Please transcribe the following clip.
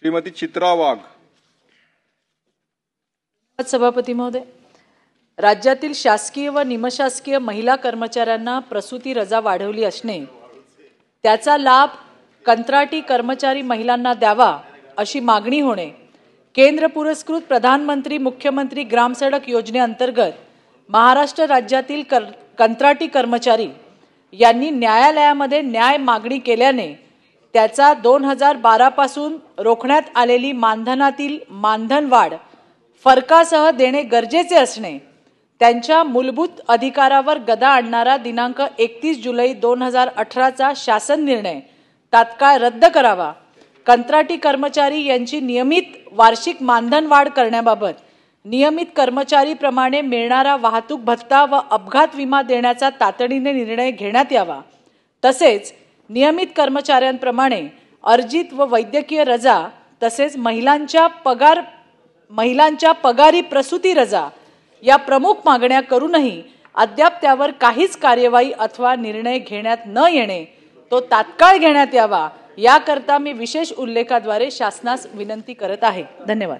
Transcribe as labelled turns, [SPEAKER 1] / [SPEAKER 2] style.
[SPEAKER 1] श्रीमती चित्रा वाघ।
[SPEAKER 2] सभापती महोदय, राज्यातील शासकीय व निमशासकीय महिला कर्मचाऱ्यांना प्रसूती रजा वाढवली असणे, त्याचा लाभ कंत्राटी कर्मचारी महिलांना द्यावा अशी मागणी होणे, केंद्र पुरस्कृत प्रधानमंत्री मुख्यमंत्री ग्राम सडक योजनेअंतर्गत महाराष्ट्र राज्यातील कंत्राटी कर्मचारी यांनी न्यायालयामध्ये न्याय मागणी केल्याने त्याचा 2012 पासून रोखण्यात आलेली मानधनातील मानधनवाढ फरकासह देणे गरजेचे असणे, त्यांच्या मूलभूत अधिकारावर गदा आणणारा दिनांक 31 जुलै 2018चा शासन निर्णय तात्काळ रद्द करावा, कंत्राटी कर्मचारी यांची नियमित वार्षिक मानधनवाढ करण्याबाबत नियमित कर्मचारीप्रमाणे मिळणारा वाहतूक भत्ता व अपघात विमा देण्याचा तातडीने निर्णय घेण्यात यावा, तसेच नियमित कर्मचाऱ्यांप्रमाणे अर्जित व वैद्यकीय रजा तसेच महिलांच्या पगारी प्रसूती रजा या प्रमुख मागण्या करूनही अद्याप त्यावर काहीच कार्यवाही अथवा निर्णय घेण्यात न येणे तो तात्काळ घेण्यात यावा, याकरता मी विशेष उल्लेखाद्वारे शासनास विनंती करत आहे। धन्यवाद।